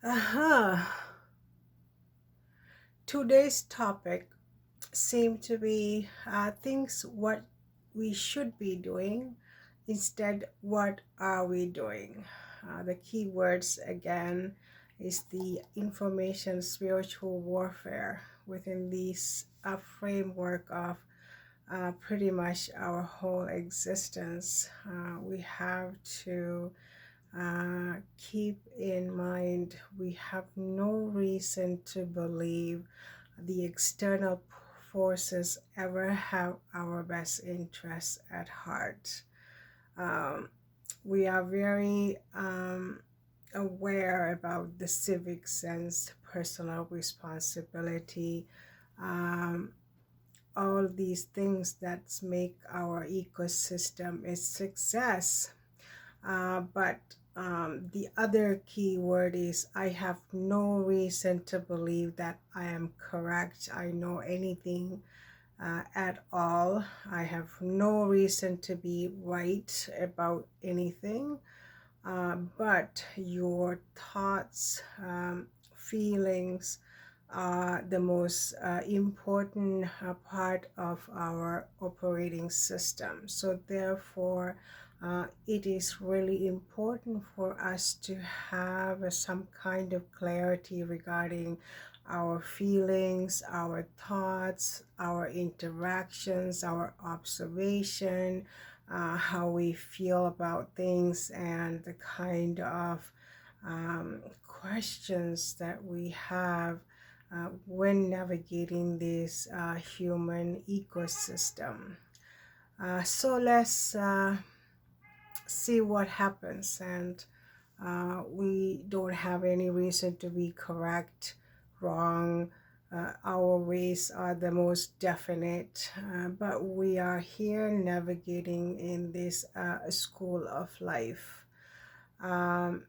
Uh-huh. Today's topic seemed to be things what we should be doing instead what are we doing. The key words again is the information spiritual warfare within this framework of pretty much our whole existence. We have to keep in mind we have no reason to believe the external forces ever have our best interests at heart. Um, we are very aware about the civic sense, personal responsibility, um, all these things that make our ecosystem a success. But the other key word is I have no reason to believe that I am correct. I know anything at all. I have no reason to be right about anything. But your thoughts, feelings are the most important part of our operating system. So, therefore, it is really important for us to have some kind of clarity regarding our feelings, our thoughts, our interactions, our observation, how we feel about things, and the kind of questions that we have when navigating this human ecosystem. So let's see what happens, and we don't have any reason to be correct, wrong. Our ways are the most definite, but we are here navigating in this school of life. Um,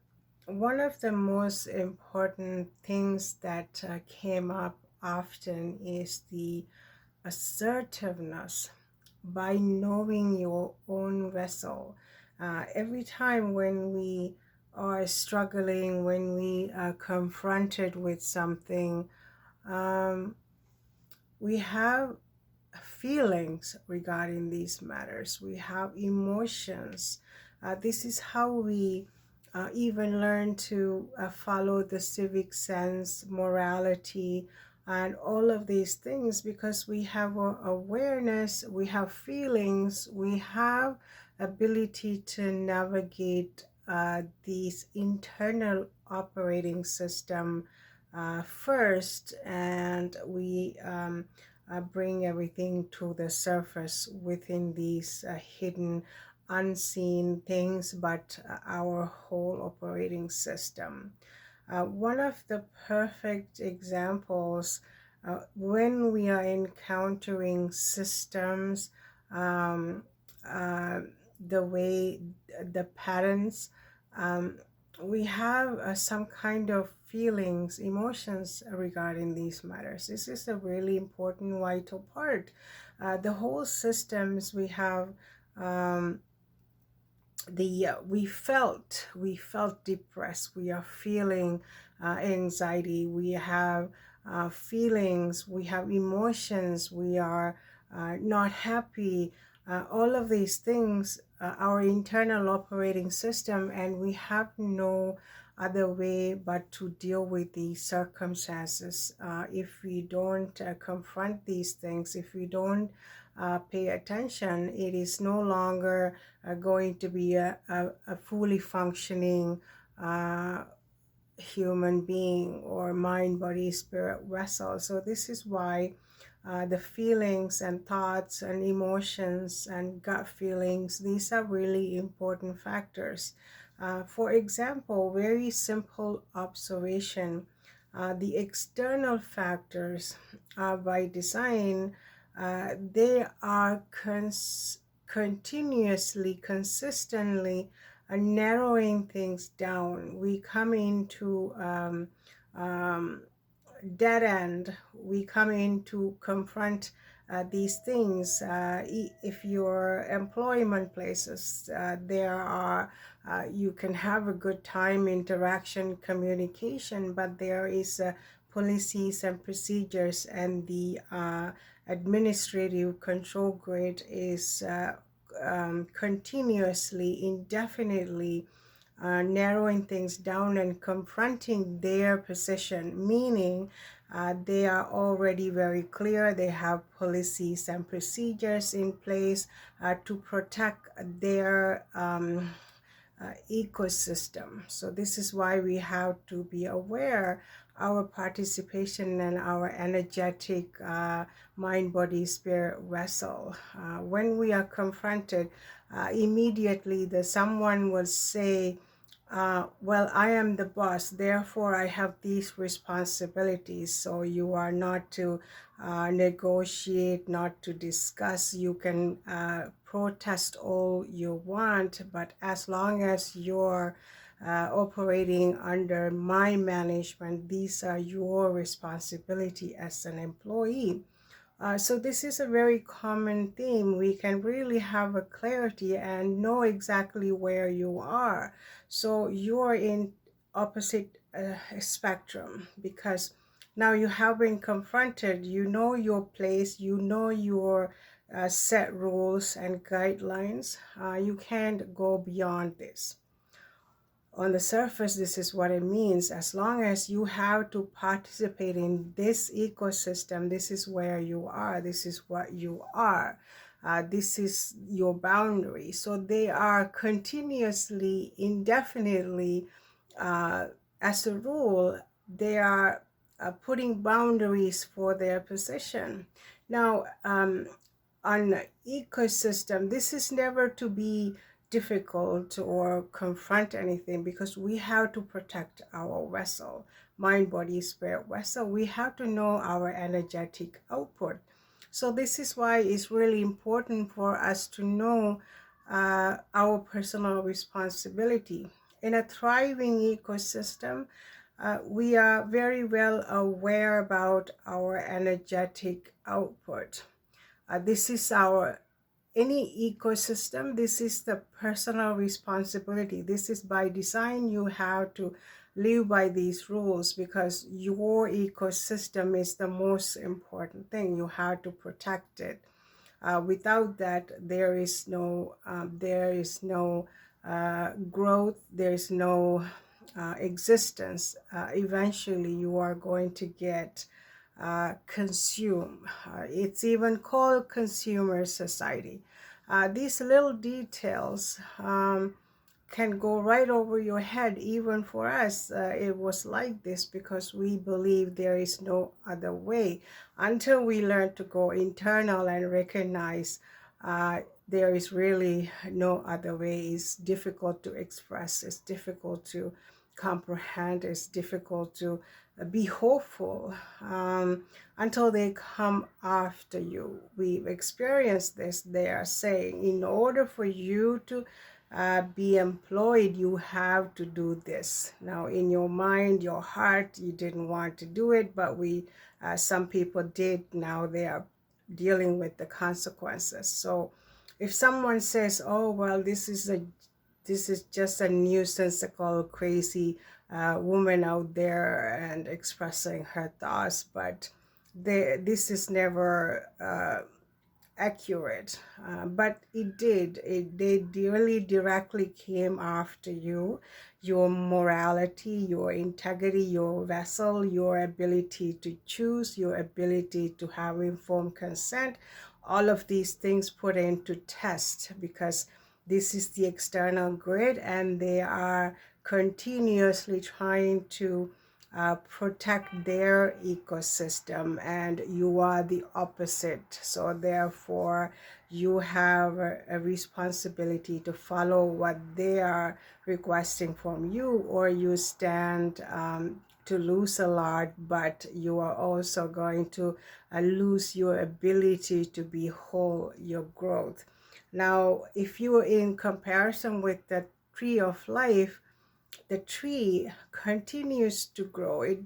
One of the most important things that came up often is the assertiveness by knowing your own vessel. Every time when we are struggling, when we are confronted with something, um, we have feelings regarding these matters. We have emotions. This is how we even learn to follow the civic sense, morality, and all of these things because we have awareness, we have feelings, we have ability to navigate these internal operating system first, and we bring everything to the surface within these hidden, unseen things, but our whole operating system. One of the perfect examples when we are encountering systems, um, uh, the way the patterns, um, we have some kind of feelings, emotions regarding these matters. This is a really important, vital part. The whole systems we have. Um, we felt depressed, we are feeling anxiety, we have feelings, we have emotions, we are not happy, all of these things, our internal operating system, and we have no other way but to deal with these circumstances. If we don't confront these things, if we don't pay attention, it is no longer going to be a fully functioning uh, human being or mind, body, spirit vessel. So this is why the feelings and thoughts and emotions and gut feelings, these are really important factors. For example, very simple observation, the external factors by design, they are continuously, consistently narrowing things down. We come into um, dead end. We come in to confront these things. If your employment places, there are you can have a good time, interaction, communication, but there is policies and procedures, and the administrative control grid is continuously, indefinitely narrowing things down and confronting their position, meaning they are already very clear. They have policies and procedures in place to protect their ecosystem. So this is why we have to be aware our participation and our energetic mind, body, spirit vessel. When we are confronted, immediately someone will say, well, I am the boss, therefore I have these responsibilities. So you are not to negotiate, not to discuss. You can protest all you want, but as long as you're operating under my management, these are your responsibility as an employee. So this is a very common theme. We can really have a clarity and know exactly where you are. So you're in opposite spectrum, because now you have been confronted. You know your place. You know your set rules and guidelines. You can't go beyond this. On the surface, this is what it means. As long as you have to participate in this ecosystem, this is where you are, this is what you are, this is your boundary. So they are continuously, indefinitely, as a rule, they are putting boundaries for their position. Now, on ecosystem, this is never to be difficult or confront anything, because we have to protect our vessel, mind, body, spirit vessel. We have to know our energetic output. So this is why it's really important for us to know our personal responsibility. In a thriving ecosystem, we are very well aware about our energetic output. This is our any ecosystem. This is the personal responsibility. This is by design. You have to live by these rules, because your ecosystem is the most important thing. You have to protect it. Without that, there is no growth. There is no existence. Eventually you are going to get consume. It's even called consumer society. These little details can go right over your head. Even for us, it was like this, because we believe there is no other way, until we learn to go internal and recognize there is really no other way. It's difficult to express, it's difficult to comprehend, it's difficult to be hopeful until they come after you. We've experienced this. They are saying, in order for you to be employed, you have to do this. Now, in your mind, your heart, you didn't want to do it, but some people did. Now they are dealing with the consequences. So if someone says, oh, well, this is just a nuisanceable, crazy woman out there and expressing her thoughts, but this is never accurate. But they really directly came after you, your morality, your integrity, your vessel, your ability to choose, your ability to have informed consent. All of these things put into test, because this is the external grid, and they are continuously trying to protect their ecosystem, and you are the opposite. So therefore you have a responsibility to follow what they are requesting from you, or you stand to lose a lot, but you are also going to lose your ability to be whole, your growth. Now, if you are in comparison with the tree of life, the tree continues to grow. It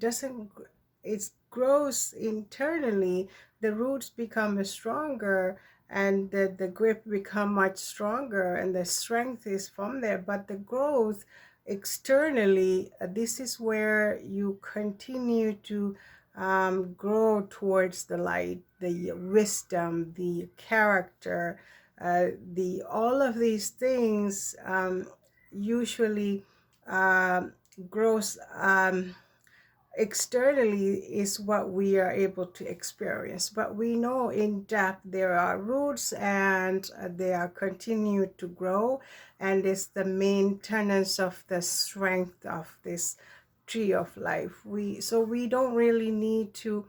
grows internally, the roots become stronger, and the grip become much stronger, and the strength is from there. But the growth externally, this is where you continue to grow towards the light, the wisdom, the character, the all of these things usually um, grows externally is what we are able to experience. But we know in depth there are roots, and they are continued to grow, and it's the maintenance of the strength of this tree of life. We don't really need to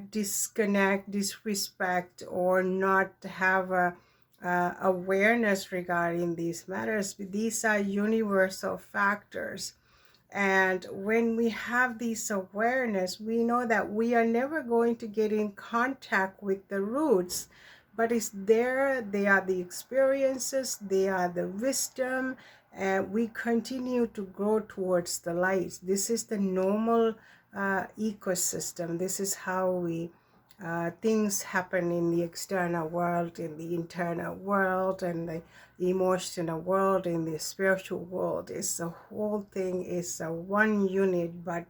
disconnect, disrespect, or not have a awareness regarding these matters. These are universal factors, and when we have this awareness, we know that we are never going to get in contact with the roots, but it's there. They are the experiences, they are the wisdom, and we continue to grow towards the light. This is the normal ecosystem. This is how we things happen in the external world, in the internal world, and the emotional world, in the spiritual world. It's the whole thing is a one unit, but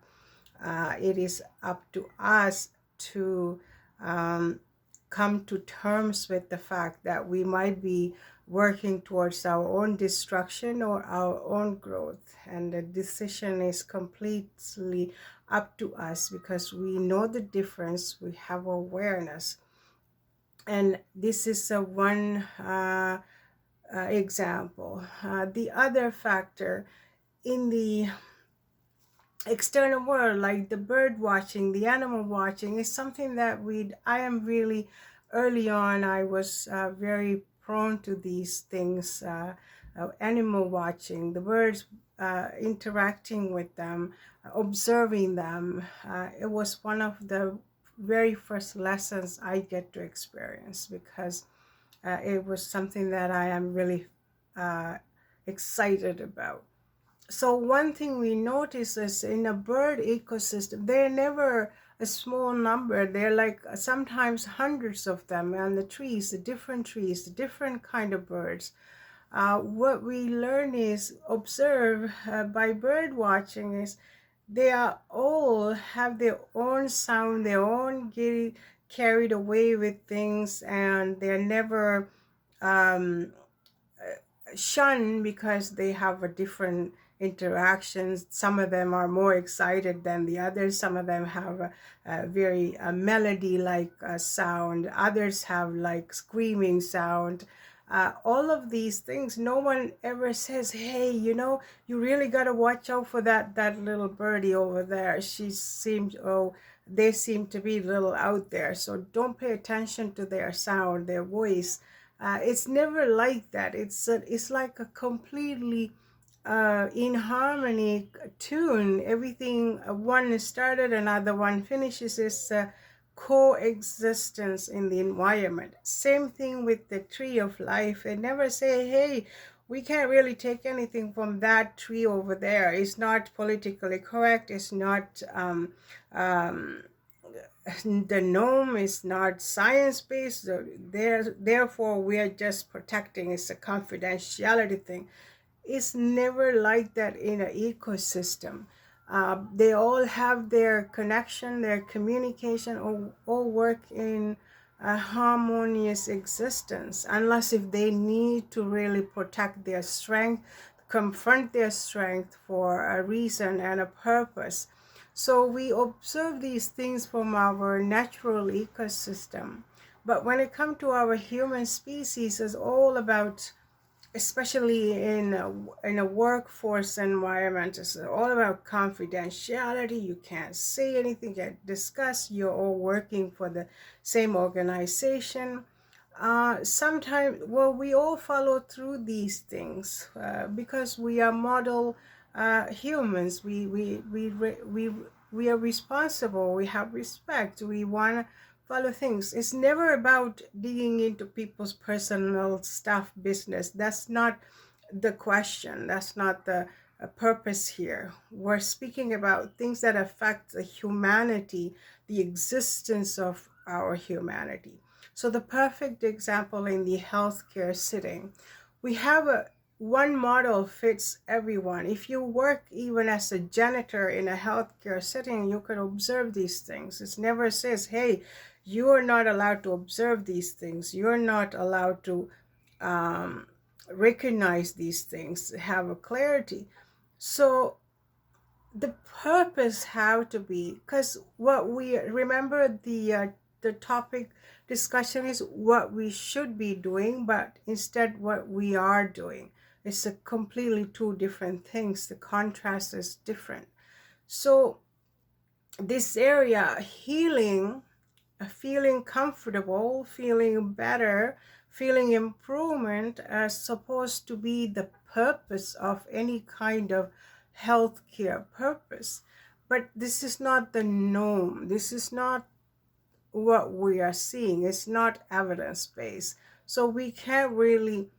it is up to us to come to terms with the fact that we might be working towards our own destruction or our own growth, and the decision is completely up to us, because we know the difference, we have awareness. And this is a one example. The other factor in the external world, like the bird watching, the animal watching, is something that I am really, early on, I was very prone to these things, animal watching, the birds, interacting with them, observing them. It was one of the very first lessons I get to experience, because it was something that I am really excited about. So one thing we notice is in a bird ecosystem, they're never a small number. They're like sometimes hundreds of them on the trees, the different kind of birds. What we learn is observe by bird watching is they are all have their own sound, their own getting carried away with things, and they're never shunned because they have a different interactions. Some of them are more excited than the others. Some of them have a very melody like sound. Others have like screaming sound. All of these things, no one ever says, hey, you really got to watch out for that little birdie over there. They seem to be a little out there, so don't pay attention to their sound, their voice. It's never like that. It's like a completely in harmony tune. Everything, one started, another one finishes. It's coexistence in the environment. Same thing with the tree of life. They never say, hey, we can't really take anything from that tree over there. It's not politically correct. It's not the norm is not science-based. Therefore, we are just protecting. It's a confidentiality thing. It's never like that in an ecosystem. They all have their connection, their communication, all work in a harmonious existence, unless if they need to really protect their strength, confront their strength for a reason and a purpose. So we observe these things from our natural ecosystem. But when it comes to our human species, it's all about, especially in a workforce environment, it's all about confidentiality. You can't say anything, you can't discuss. You're all working for the same organization. Sometimes, well, we all follow through these things because we are model humans. We are responsible. We have respect. We want to follow things. It's never about digging into people's personal stuff, business. That's not the question. That's not the a purpose here. We're speaking about things that affect the humanity, the existence of our humanity. So the perfect example in the healthcare setting, we have a one model fits everyone. If you work even as a janitor in a healthcare setting, you can observe these things. It never says, hey, you are not allowed to observe these things. You're not allowed to recognize these things, have a clarity. So the purpose have to be, because what we remember, the topic discussion is what we should be doing, but instead what we are doing. It's a completely two different things. The contrast is different. So this area, healing, feeling comfortable, feeling better, feeling improvement, are supposed to be the purpose of any kind of healthcare purpose. But this is not the norm. This is not what we are seeing. It's not evidence-based. So we can't really,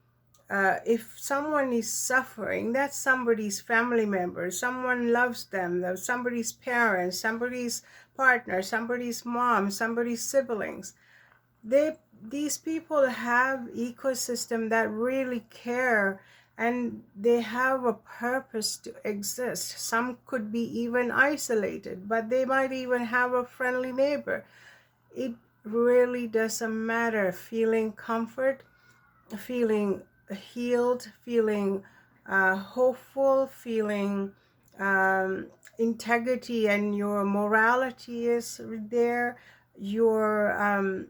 if someone is suffering, that's somebody's family member, someone loves them, somebody's parents, somebody's partner, somebody's mom, somebody's siblings. These people have ecosystem that really care, and they have a purpose to exist. Some could be even isolated, but they might even have a friendly neighbor. It really doesn't matter. Feeling comfort, feeling healed, feeling hopeful, feeling integrity and your morality is there, your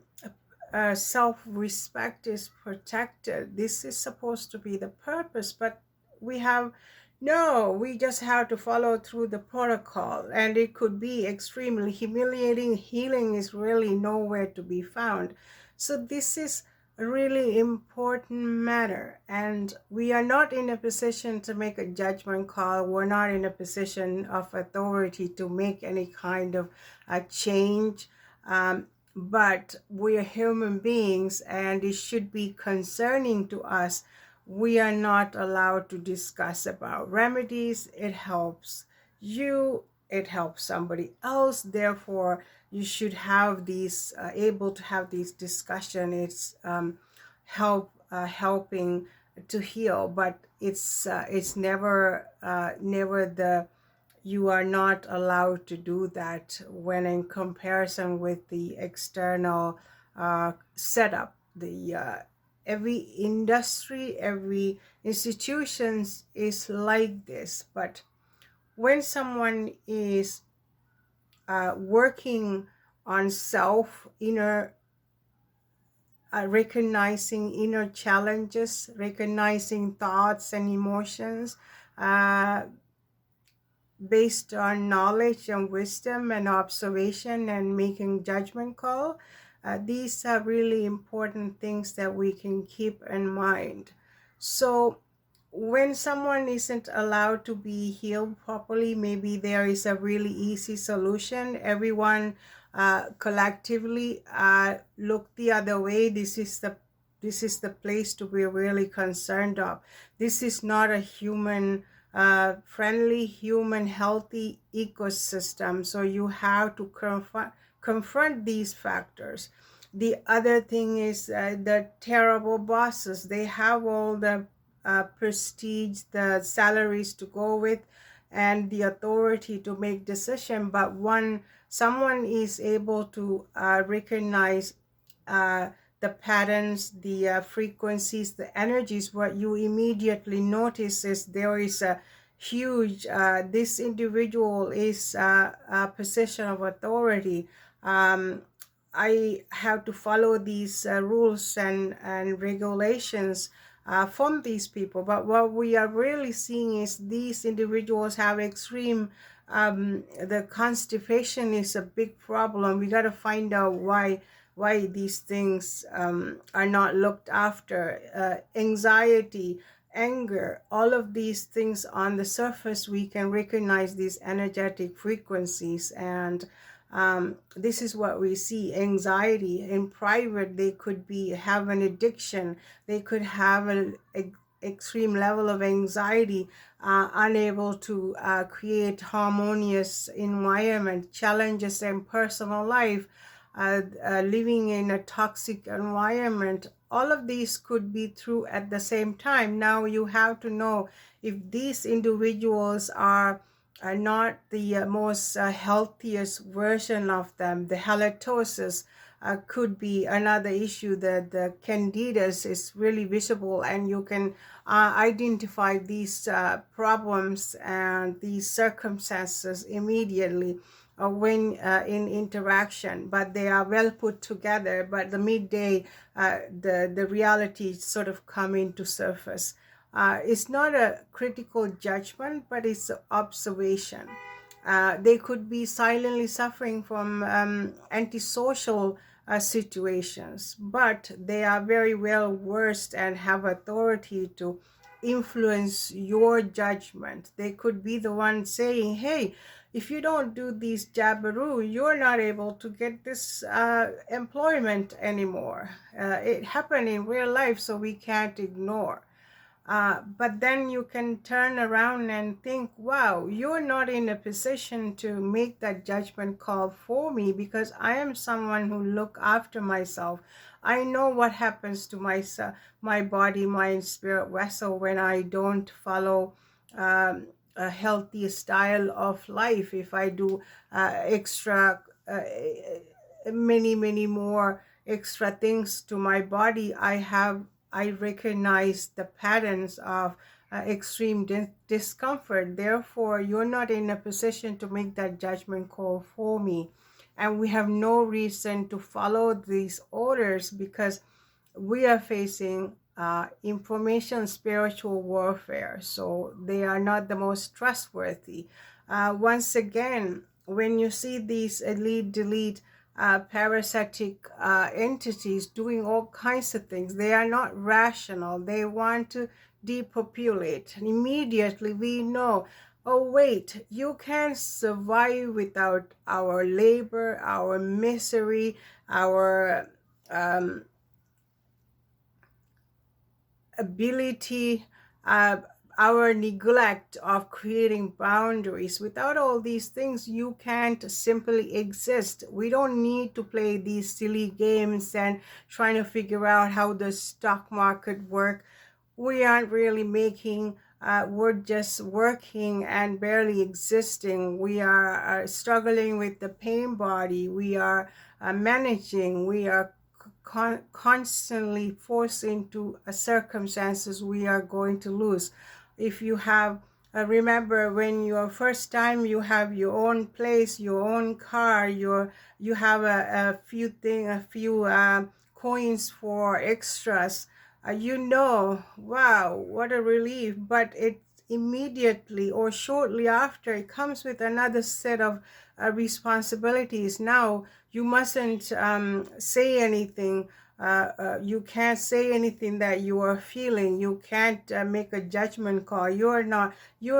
self-respect is protected. This is supposed to be the purpose, but we just have to follow through the protocol, and it could be extremely humiliating. Healing is really nowhere to be found. So this is a really important matter, and we are not in a position to make a judgment call. We're not in a position of authority to make any kind of a change. But we are human beings, and it should be concerning to us. We are not allowed to discuss about remedies. It helps you, it helps somebody else. Therefore, you should have these, able to have these discussion. It's helping to heal, but it's never the, you are not allowed to do that when in comparison with the external setup. Every industry, every institutions is like this. But when someone is working on self, inner, recognizing inner challenges, recognizing thoughts and emotions, based on knowledge and wisdom and observation and making judgment call, these are really important things that we can keep in mind. So when someone isn't allowed to be healed properly, maybe there is a really easy solution. Everyone collectively look the other way. This is the place to be really concerned of. This is not a human friendly, human, healthy ecosystem. So you have to confront these factors. The other thing is the terrible bosses. They have all the prestige, the salaries to go with, and the authority to make decision. But someone is able to recognize the patterns, the frequencies, the energies, what you immediately notice is there is a huge, this individual is a position of authority. I have to follow these rules and regulations from these people. But what we are really seeing is these individuals have extreme, the constipation is a big problem. We got to find out why these things are not looked after. Anxiety, anger, all of these things on the surface, we can recognize these energetic frequencies, and this is what we see. Anxiety in private, they could have an addiction, they could have extreme level of anxiety, unable to create harmonious environment, challenges in personal life, living in a toxic environment. All of these could be true at the same time. Now you have to know if these individuals are not the most healthiest version of them. The halitosis could be another issue. That the candidus is really visible, and you can identify these problems and these circumstances immediately when in interaction, but they are well put together. But the midday, the reality sort of come into surface. It's not a critical judgment, but it's an observation. They could be silently suffering from antisocial situations, but they are very well versed and have authority to influence your judgment. They could be the one saying, hey, if you don't do these jabaroo, you're not able to get this employment anymore. It happened in real life, so we can't ignore. But then you can turn around and think, wow, you're not in a position to make that judgment call for me, because I am someone who look after myself. I know what happens to my body, mind, spirit vessel when I don't follow a healthy style of life. If I do extra, many more extra things to my body, I recognize the patterns of extreme discomfort. Therefore, you're not in a position to make that judgment call for me. And we have no reason to follow these orders, because we are facing information spiritual warfare. So they are not the most trustworthy. Once again, when you see these elite, delete, parasitic entities doing all kinds of things, they are not rational. They want to depopulate. And immediately we know, oh wait, you can't survive without our labor, our misery, our ability, our neglect of creating boundaries. Without all these things, you can't simply exist. We don't need to play these silly games and trying to figure out how the stock market works. We aren't really making, we're just working and barely existing. We are struggling with the pain body. We are managing. We are constantly forced into circumstances we are going to lose. If you have, remember when your first time you have your own place, your own car, you have a few coins for extras, you know, wow, what a relief. But it immediately or shortly after, it comes with another set of responsibilities. Now you mustn't say anything. You can't say anything that you are feeling. You can't make a judgment call. You're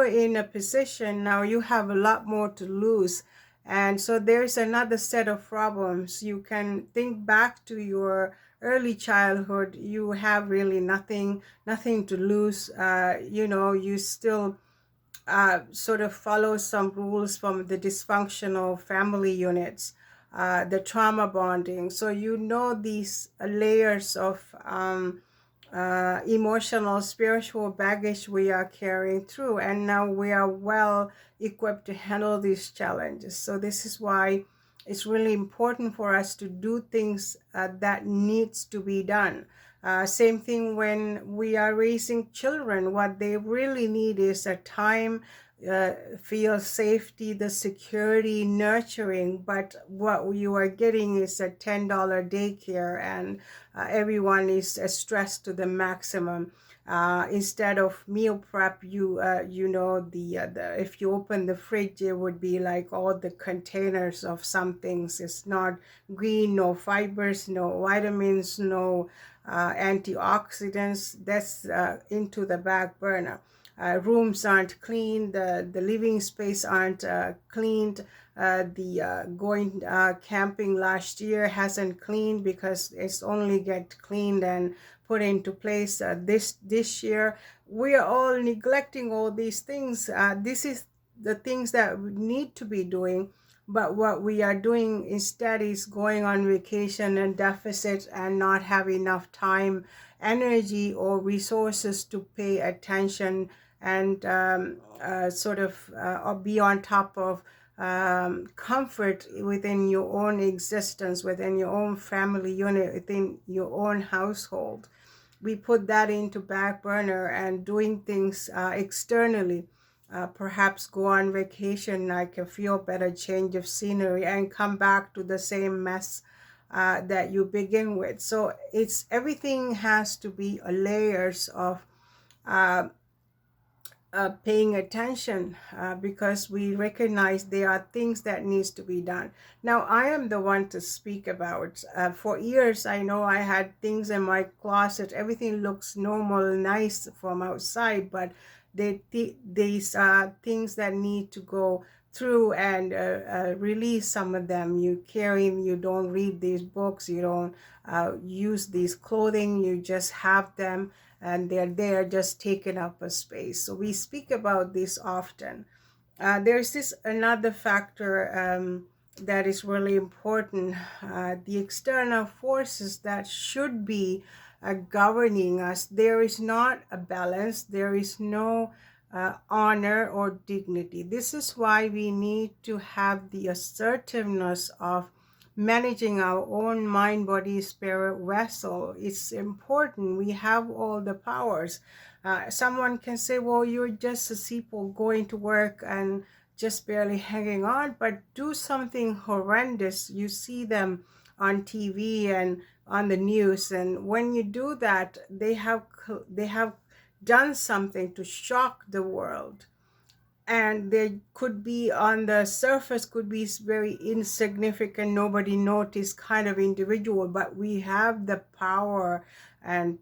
in a position now, you have a lot more to lose. And so there's another set of problems. You can think back to your early childhood. You have really nothing to lose. You still sort of follow some rules from the dysfunctional family units, the trauma bonding. So you know these layers of emotional, spiritual baggage we are carrying through, and now we are well equipped to handle these challenges. So this is why it's really important for us to do things that needs to be done. Same thing when we are raising children. What they really need is a time, feel safety, the security, nurturing. But what you are getting is a $10 daycare, and everyone is stressed to the maximum. Instead of meal prep, if you open the fridge, it would be like all the containers of some things. It's not green, no fibers, no vitamins, no antioxidants. That's into the back burner. Rooms aren't clean, the living space aren't cleaned. Going camping last year hasn't cleaned, because it's only get cleaned and put into place this year. We are all neglecting all these things. This is the things that we need to be doing, but what we are doing instead is going on vacation and deficit and not have enough time, energy, or resources to pay attention and or be on top of comfort within your own existence, within your own family unit, within your own household. We put that into back burner and doing things externally. Perhaps go on vacation, like a feel better change of scenery, and come back to the same mess that you begin with. So it's everything has to be layers of uh, paying attention, because we recognize there are things that needs to be done. Now I am the one to speak about. For years I know I had things in my closet. Everything looks normal, nice from outside, but these are things that need to go through and release some of them. You carry, you don't read these books, you don't use these clothing, you just have them and they're there just taking up a space. So we speak about this often. There's this another factor that is really important. The external forces that should be governing us, there is not a balance, there is no honor or dignity. This is why we need to have the assertiveness of managing our own mind, body, spirit vessel. It's important. We have all the powers. Someone can say, well, you're just a sheeple going to work and just barely hanging on, but do something horrendous. You see them on TV and on the news, and when you do that, they have done something to shock the world. And they could be on the surface, could be very insignificant, nobody noticed kind of individual, but we have the power and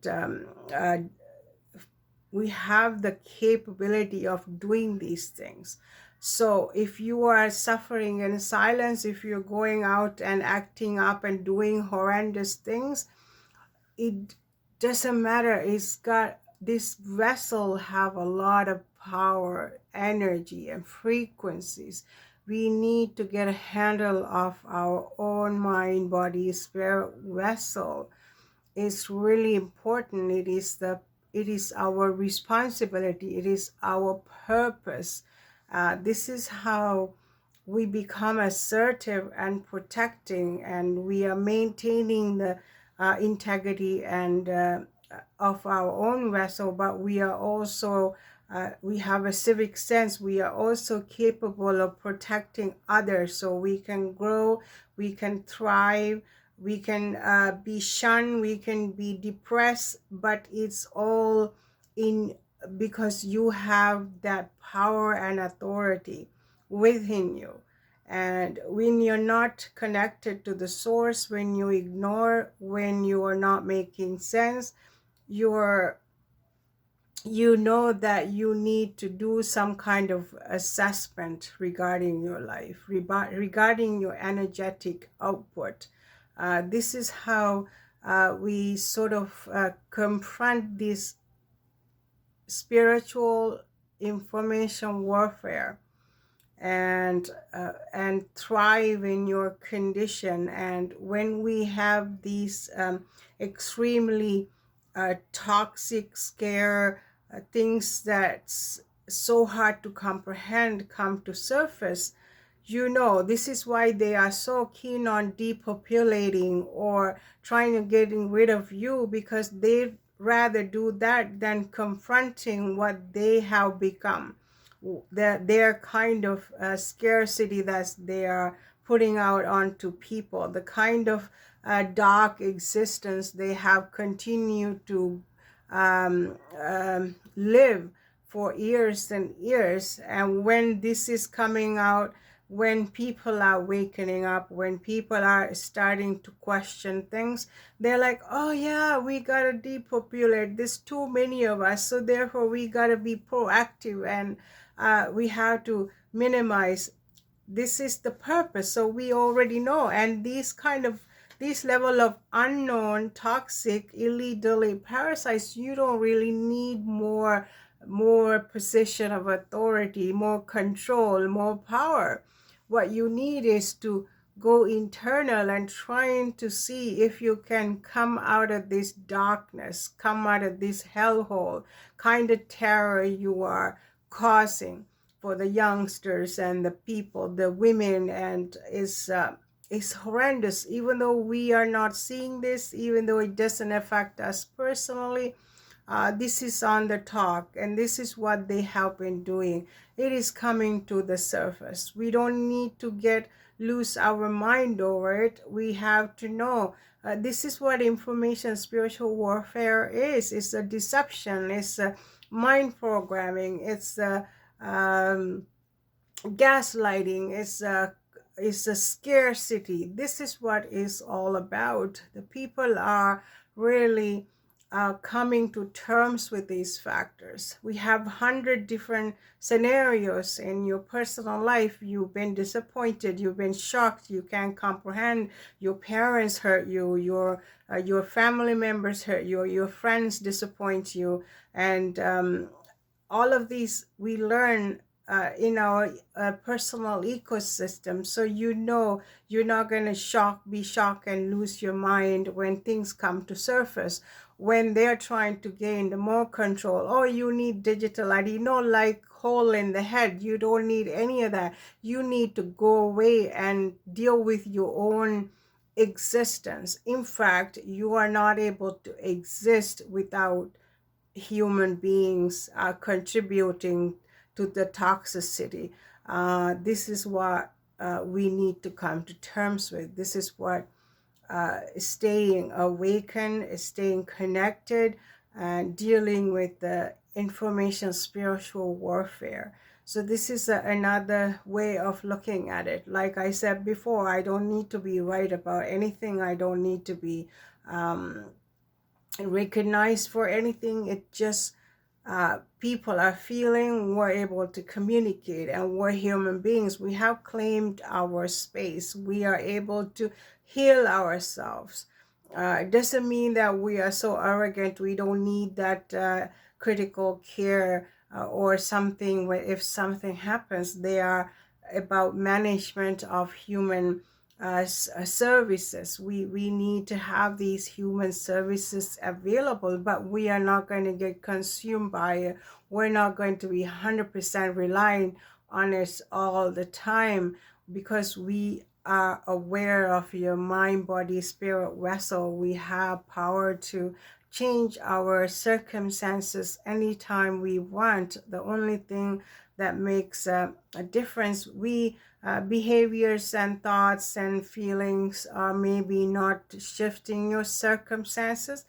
we have the capability of doing these things. So if you are suffering in silence, if you're going out and acting up and doing horrendous things, it doesn't matter. It's got, this vessel have a lot of power, energy, and frequencies. We need to get a handle of our own mind, body, spirit vessel. It's really important. It is our responsibility. It is our purpose. This is how we become assertive and protecting, and we are maintaining the integrity and of our own vessel, but we are also we have a civic sense. We are also capable of protecting others, so we can grow, we can thrive, we can be shunned, we can be depressed, but it's all in because you have that power and authority within you. And when you're not connected to the source, when you ignore, when you are not making sense, you know that you need to do some kind of assessment regarding your life, regarding your energetic output. This is how we sort of confront this spiritual information warfare and thrive in your condition. And when we have these extremely toxic scare things that's so hard to comprehend come to surface, you know, this is why they are so keen on depopulating or trying to getting rid of you, because they rather do that than confronting what they have become, their kind of scarcity that they are putting out onto people, the kind of dark existence they have continued to live for years and years. And when this is coming out, when people are wakening up, when people are starting to question things, they're like, oh yeah, we gotta depopulate, there's too many of us, so therefore we gotta be proactive and we have to minimize. This is the purpose. So we already know, and these kind of this level of unknown, toxic, illegally parasites, you don't really need more position of authority, more control, more power. What you need is to go internal and trying to see if you can come out of this darkness, come out of this hellhole, kind of terror you are causing for the youngsters and the people, the women, and is horrendous. Even though we are not seeing this, even though it doesn't affect us personally, this is on the talk, and this is what they have been doing. It is coming to the surface. We don't need to lose our mind over it. We have to know this is what information spiritual warfare is. It's a deception. It's a mind programming. It's a gaslighting. It's a scarcity. This is what it's all about. The people are really coming to terms with these factors. We have 100 different scenarios in your personal life. You've been disappointed, you've been shocked, you can't comprehend, your parents hurt you, your family members hurt you, your friends disappoint you, and all of these we learn in our personal ecosystem. So you know you're not going to be shocked and lose your mind when things come to surface, when they're trying to gain the more control. Oh, you need digital ID, no, like hole in the head. You don't need any of that. You need to go away and deal with your own existence. In fact, you are not able to exist without human beings are contributing to the toxicity. This is what we need to come to terms with. This is what staying awakened, staying connected, and dealing with the information spiritual warfare. So this is another way of looking at it. Like I said before, I don't need to be right about anything. I don't need to be recognized for anything. It just people are feeling, we're able to communicate, and we're human beings. We have claimed our space. We are able to heal ourselves. It doesn't mean that we are so arrogant we don't need that critical care or something. Where if something happens, they are about management of human services. We need to have these human services available, but we are not going to get consumed by it. We're not going to be 100% reliant on it all the time, because we are aware of your mind, body, spirit vessel. We have power to change our circumstances anytime we want. The only thing that makes a difference, behaviors and thoughts and feelings are maybe not shifting your circumstances,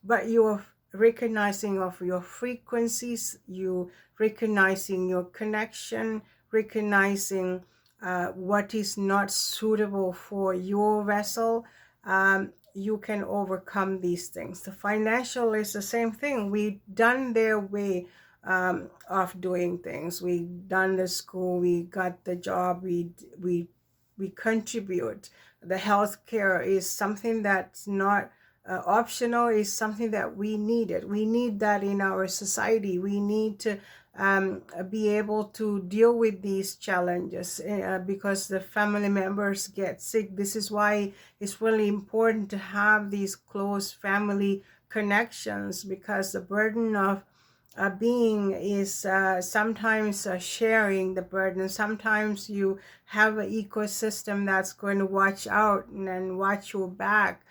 but you're recognizing of your frequencies, you recognizing your connection, recognizing what is not suitable for your vessel. You can overcome these things. The financial is the same thing. We've done their way of doing things. We done the school, we got the job, we contribute. The healthcare is something that's not optional, is something that we needed. We need that in our society. We need to be able to deal with these challenges because the family members get sick. This is why it's really important to have these close family connections, because the burden of being is sometimes sharing the burden. Sometimes you have an ecosystem that's going to watch out and watch your back,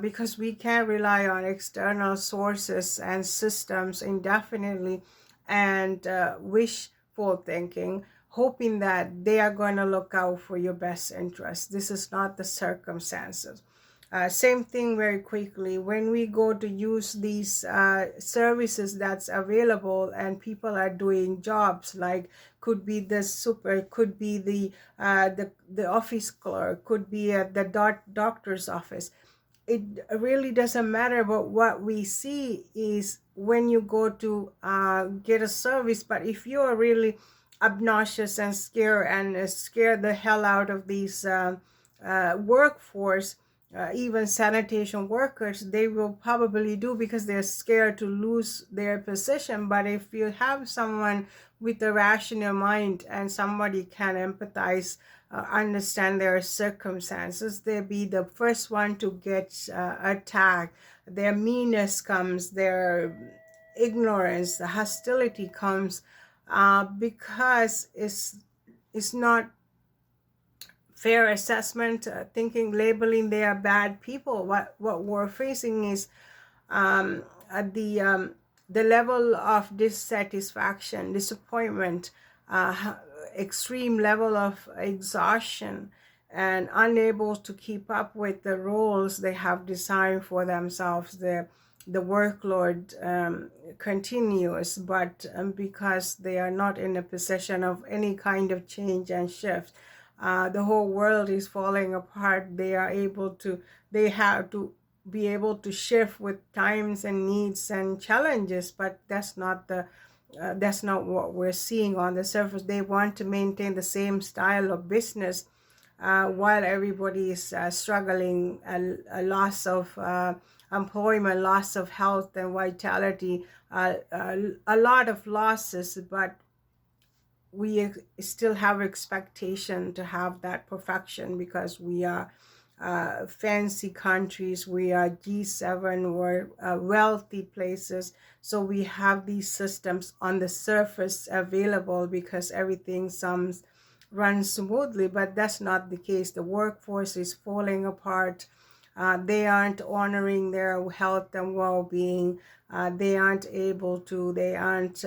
because we can't rely on external sources and systems indefinitely and wishful thinking, hoping that they are going to look out for your best interest. This is not the circumstances. Same thing very quickly, when we go to use these services that's available and people are doing jobs, like could be the super, could be the office clerk, could be at the doctor's office. It really doesn't matter, but what we see is when you go to get a service. But if you're really obnoxious and scare the hell out of these workforce, even sanitation workers, they will probably do because they're scared to lose their position. But if you have someone with a rational mind and somebody can empathize, understand their circumstances, they'll be the first one to get attacked. Their meanness comes, their ignorance, the hostility comes, because it's not fair assessment, thinking, labeling they are bad people. What we're facing is at the level of dissatisfaction, disappointment, extreme level of exhaustion, and unable to keep up with the roles they have designed for themselves. The workload continues, but because they are not in a position of any kind of change and shift, the whole world is falling apart. They have to be able to shift with times and needs and challenges, but that's not what we're seeing on the surface. They want to maintain the same style of business, while everybody is struggling, a loss of employment, loss of health and vitality, a lot of losses. But we still have expectation to have that perfection because we are fancy countries, we are G7, we're wealthy places, so we have these systems on the surface available because everything runs smoothly. But that's not the case. The workforce is falling apart. They aren't honoring their health and well-being. They aren't able to, they aren't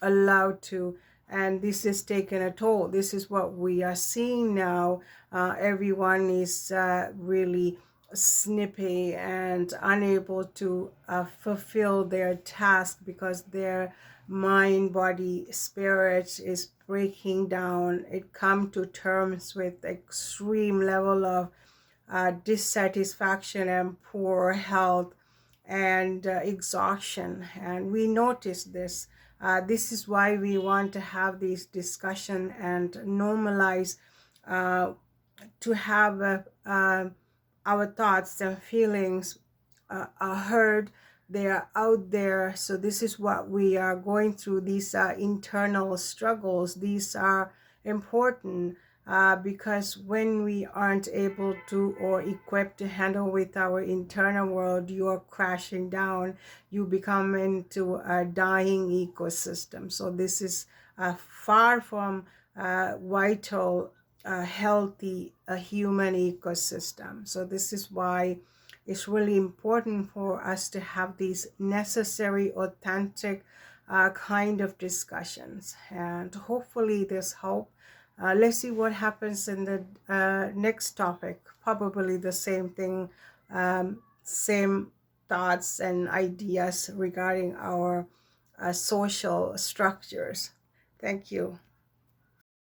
allowed to, and this is taking a toll. This is what we are seeing now. Everyone is really snippy and unable to fulfill their task because their mind, body, spirit is breaking down. It come to terms with extreme level of dissatisfaction and poor health and exhaustion. And we notice this. This is why we want to have this discussion and normalize to have our thoughts and feelings are heard. They are out there. So this is what we are going through. These are internal struggles. These are important. Because when we aren't able to or equipped to handle with our internal world, you are crashing down. You become into a dying ecosystem. So this is far from vital, healthy human ecosystem. So this is why it's really important for us to have these necessary, authentic kind of discussions. And hopefully this help. Let's see what happens in the next topic. Probably the same thing, same thoughts and ideas regarding our social structures. Thank you.